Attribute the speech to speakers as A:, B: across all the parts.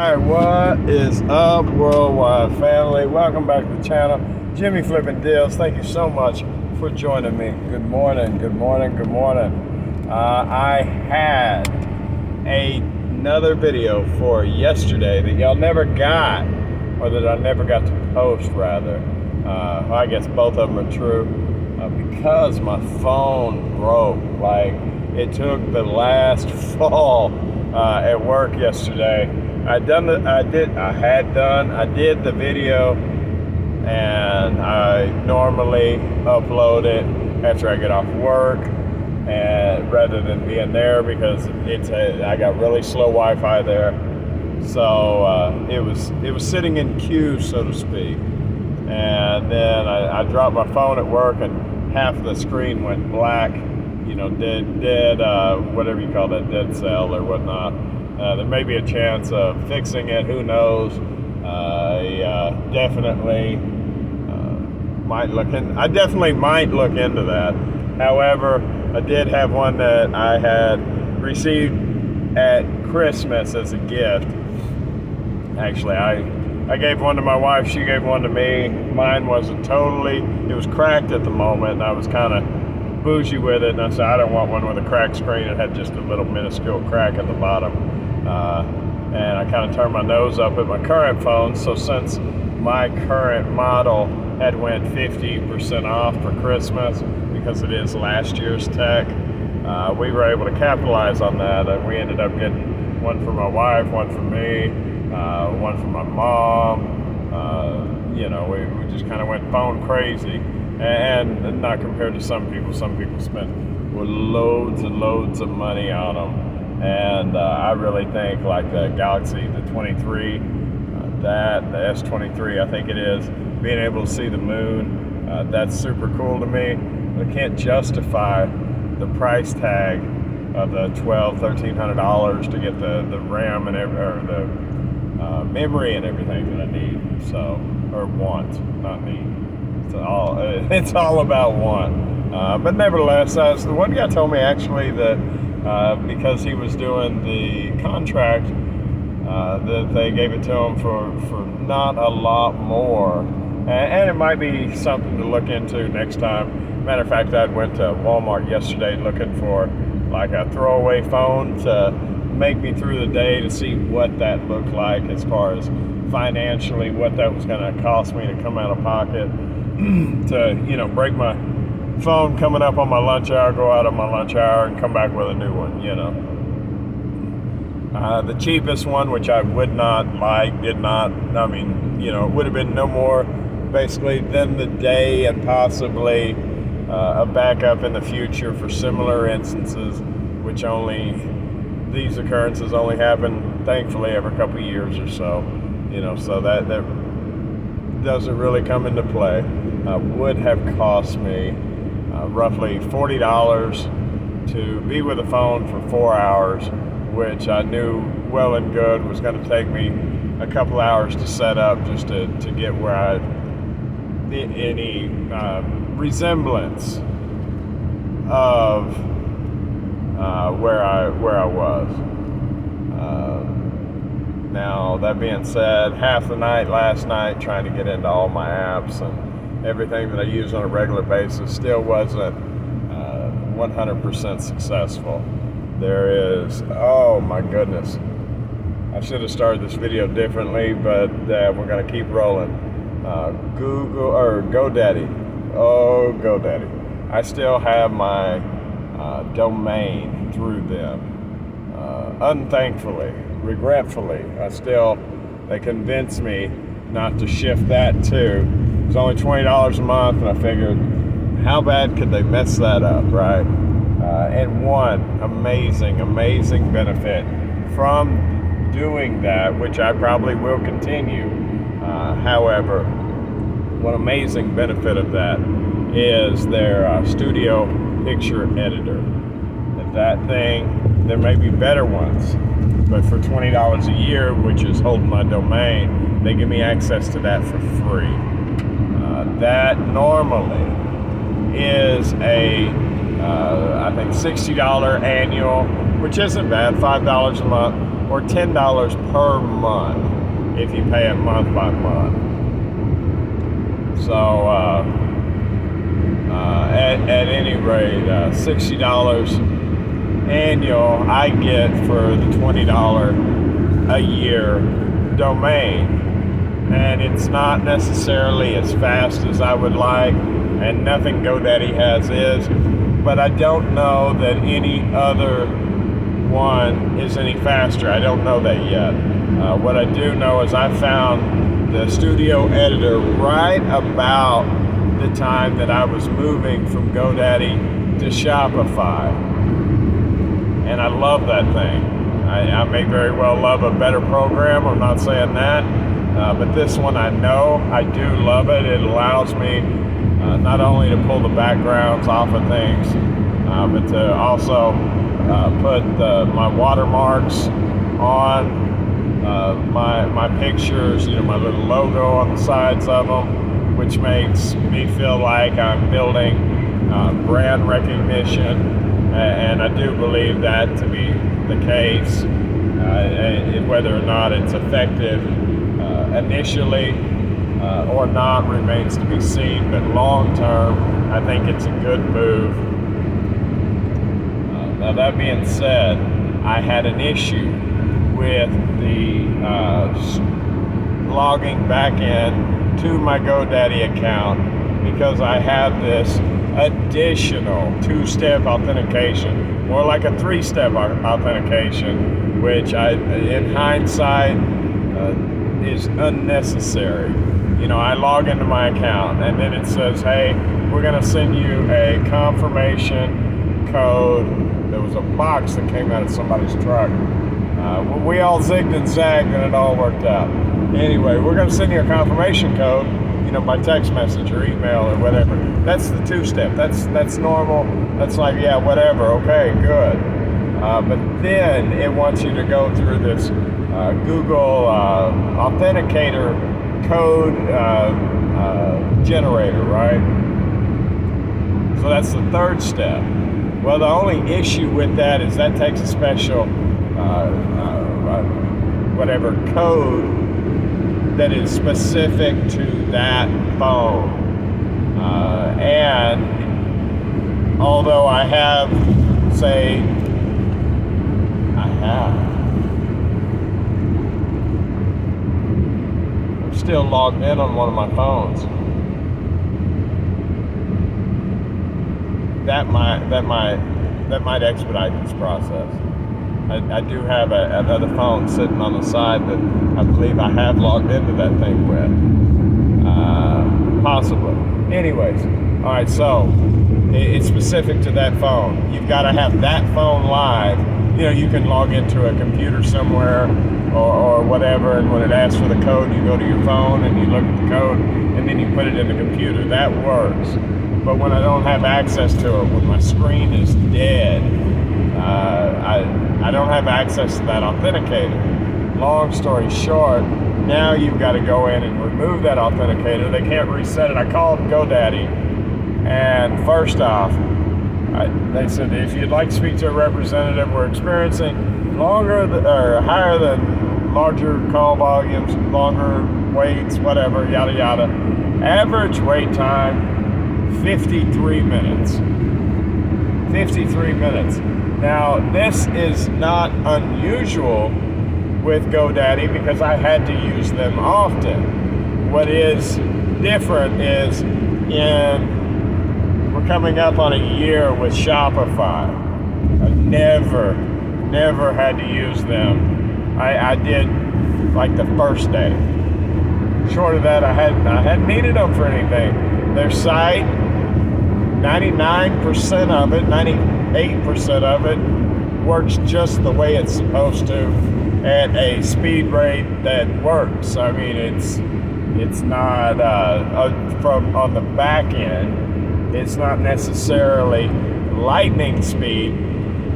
A: Alright, what is up, worldwide family? Welcome back to the channel. Jimmy Flipping Deals. Thank you so much for joining me. Good morning, good morning, good morning. I had another video for yesterday that y'all never got, or that I never got to post, rather. I guess both of them are true. Because my phone broke. Like, it took the last fall at work yesterday. I did the video, and I normally upload it after I get off work, and rather than being there, because I got really slow Wi-Fi there, so it was sitting in queue, so to speak. And then I dropped my phone at work, and half of the screen went black. You know, dead whatever you call that, dead cell or whatnot. There may be a chance of fixing it, who knows. I definitely might look into that. However, I did have one that I had received at Christmas as a gift. Actually, I gave one to my wife, she gave one to me. Mine wasn't it was cracked at the moment, and I was kind of bougie with it, and I said, I don't want one with a cracked screen. It had just a little minuscule crack at the bottom. And I kind of turned my nose up at my current phone, so since my current model had went 50% off for Christmas, because it is last year's tech, we were able to capitalize on that, and we ended up getting one for my wife, one for me, one for my mom. You know, we just kind of went phone crazy, and not compared to some people. Some people spend loads and loads of money on them. And I really think, like the Galaxy, the 23, the S23, I think it is, being able to see the moon, that's super cool to me. But I can't justify the price tag of the $1,300 to get the RAM and the memory and everything that I need. So, or want, not need. It's all about want. But nevertheless, the one guy told me actually that because he was doing the contract, that they gave it to him for not a lot more, and it might be something to look into next time. Matter of fact, I went to Walmart yesterday looking for like a throwaway phone to make me through the day, to see what that looked like as far as financially, what that was going to cost me to come out of pocket to, you know, break my phone coming up on my lunch hour, go out of my lunch hour, and come back with a new one, you know. The cheapest one, which I would not like, it would have been no more basically than the day, and possibly a backup in the future for similar instances, which these occurrences only happen, thankfully, every couple of years or so, you know, so that doesn't really come into play. Would have cost me roughly $40 to be with the phone for 4 hours, which I knew well and good was going to take me a couple hours to set up, just to get where any resemblance of where I was. Now, that being said, half the night last night trying to get into all my apps and everything that I use on a regular basis still wasn't 100% successful. There is, oh my goodness, I should have started this video differently, but we're going to keep rolling. GoDaddy. Oh, GoDaddy. I still have my domain through them. Unthankfully, regretfully, they convinced me not to shift that too. It was only $20 a month, and I figured, how bad could they mess that up, right? And one amazing benefit from doing that, which I probably will continue. However, one amazing benefit of that is their studio picture editor. And that thing, there may be better ones, but for $20 a year, which is holding my domain, they give me access to that for free. That normally is I think $60 annual, which isn't bad, $5 a month, or $10 per month if you pay it month by month. So at any rate, $60 annual I get for the $20 a year domain. And it's not necessarily as fast as I would like, and nothing GoDaddy has is, but I don't know that any other one is any faster. I don't know that yet. What I do know is I found the studio editor right about the time that I was moving from GoDaddy to Shopify, and I love that thing. I may very well love a better program, I'm not saying that, but this one I know I do love it. It allows me not only to pull the backgrounds off of things, but to also put my watermarks on my pictures, my little logo on the sides of them, which makes me feel like I'm building brand recognition, and I do believe that to be the case. Whether or not it's effective initially or not remains to be seen, but long term I think it's a good move. Now that being said, I had an issue with the logging back in to my GoDaddy account because I have this additional two-step authentication, more like a three-step authentication, which in hindsight is unnecessary. I log into my account and then it says, hey, we're going to send you a confirmation code. There was a box that came out of somebody's truck. We all zigged and zagged and it all worked out. Anyway, we're going to send you a confirmation code, by text message or email or whatever. That's the two-step. That's normal. That's like, yeah, whatever. Okay, good. But then it wants you to go through this Google Authenticator code generator, right? So that's the third step. Well, the only issue with that is that takes a special whatever code that is specific to that phone. And although I'm still logged in on one of my phones. That might expedite this process. I do have another phone sitting on the side that I believe I have logged into that thing with. Possibly. Anyways, all right, so it's specific to that phone. You've got to have that phone live. You can log into a computer somewhere or whatever, and when it asks for the code, you go to your phone and you look at the code, and then you put it in the computer. That works. But when I don't have access to it, when my screen is dead, I don't have access to that authenticator. Long story short, now you've got to go in and remove that authenticator. They can't reset it. I called GoDaddy, and first off, they said if you'd like to speak to a representative, we're experiencing higher than larger call volumes, longer waits, whatever, yada yada. Average wait time 53 minutes. 53 minutes. Now, this is not unusual with GoDaddy because I had to use them often. What is different is we're coming up on a year with Shopify. I never had to use them. I did like the first day. Short of that, I hadn't needed them for anything. Their site, 99% of it, 98% of it works just the way it's supposed to at a speed rate that works. I mean, it's not from on the back end. It's not necessarily lightning speed,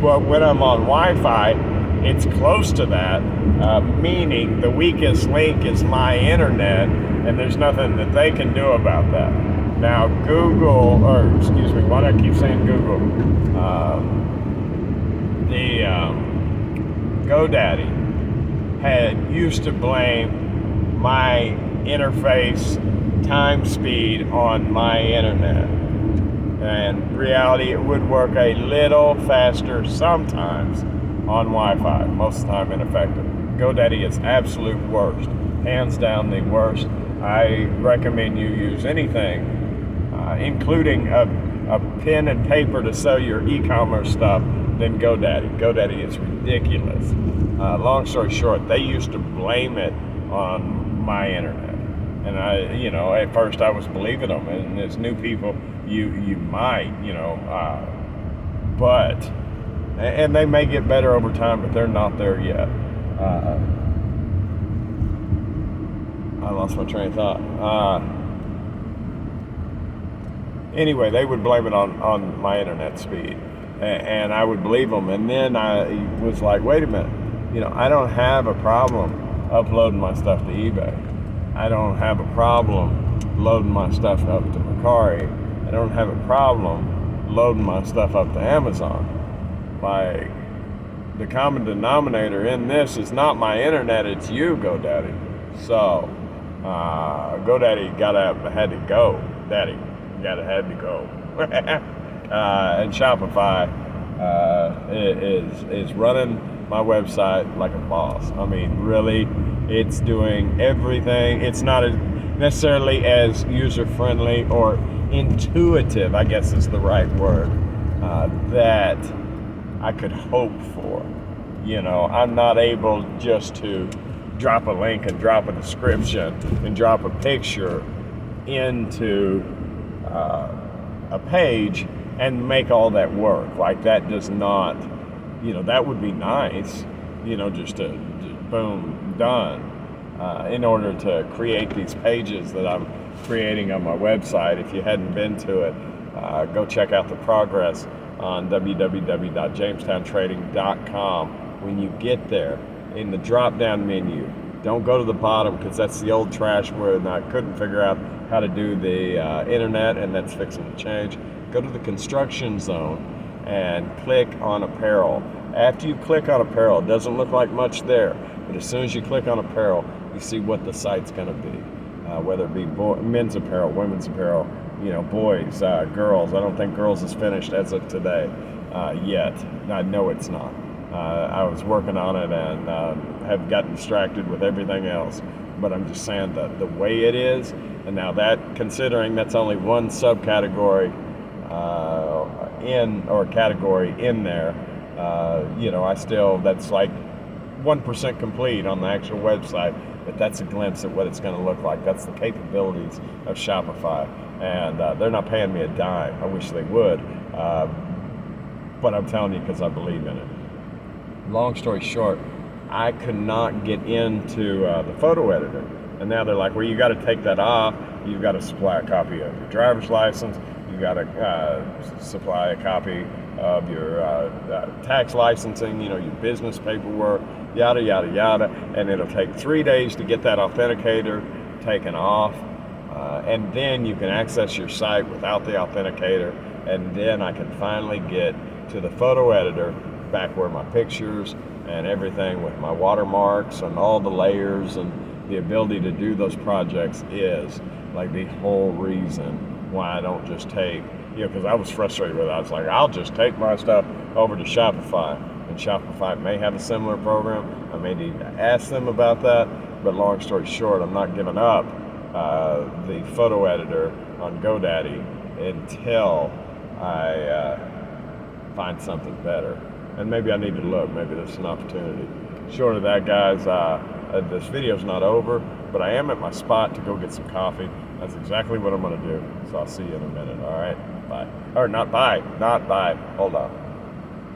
A: but when I'm on Wi-Fi, it's close to that. Meaning the weakest link is my internet, and there's nothing that they can do about that. Now, why do I keep saying Google? GoDaddy used to blame my interface time speed on my internet. And reality, it would work a little faster sometimes on Wi-Fi, most of the time ineffective. GoDaddy is absolute worst, hands down the worst. I recommend you use anything, including a pen and paper to sell your e-commerce stuff, than GoDaddy. GoDaddy is ridiculous. Long story short, they used to blame it on my internet. And at first I was believing them, and as new people, you might, but, and they may get better over time, but they're not there yet. I lost my train of thought. Anyway, they would blame it on my internet speed, and I would believe them. And then I was like, wait a minute, I don't have a problem uploading my stuff to eBay. I don't have a problem loading my stuff up to Mercari. I don't have a problem loading my stuff up to Amazon. Like, the common denominator in this is not my internet, it's you, GoDaddy. So, GoDaddy had to go. Daddy had to go. And Shopify is running my website like a boss. I mean, really, it's doing everything. It's not necessarily as user-friendly or intuitive, I guess is the right word, that I could hope for. I'm not able just to drop a link and drop a description and drop a picture into a page and make all that work. Like, that does not, that would be nice, just to boom, done. In order to create these pages that I'm creating on my website. If you hadn't been to it, go check out the progress on www.jamestowntrading.com. When you get there, in the drop-down menu, don't go to the bottom, because that's the old trash where I couldn't figure out how to do the internet, and that's fixing to change. Go to the construction zone and click on apparel. After you click on apparel, it doesn't look like much there, but as soon as you click on apparel, you see what the site's going to be, whether it be men's apparel, women's apparel, boys, girls. I don't think girls is finished as of today yet. I know it's not. I was working on it and have gotten distracted with everything else. But I'm just saying that the way it is, and now that, considering that's only one subcategory category in there, that's like 1% complete on the actual website, but that's a glimpse at what it's going to look like. That's the capabilities of Shopify, and they're not paying me a dime. I wish they would, but I'm telling you because I believe in it. Long story short, I could not get into the photo editor, and now they're like, well, you got to take that off. You've got to supply a copy of your driver's license. You got to supply a copy of your tax licensing, your business paperwork, yada, yada, yada. And it'll take 3 days to get that authenticator taken off. And then you can access your site without the authenticator. And then I can finally get to the photo editor, back where my pictures and everything with my watermarks and all the layers and the ability to do those projects is like the whole reason why I don't just take, because I was frustrated with it. I was like, I'll just take my stuff over to Shopify, and Shopify may have a similar program. I may need to ask them about that, but long story short, I'm not giving up the photo editor on GoDaddy until I find something better. And maybe I need to look, maybe there's an opportunity. Short of that, guys, this video's not over, but I am at my spot to go get some coffee. That's exactly what I'm gonna do. So I'll see you in a minute, all right? Bye. Or not bye, hold on.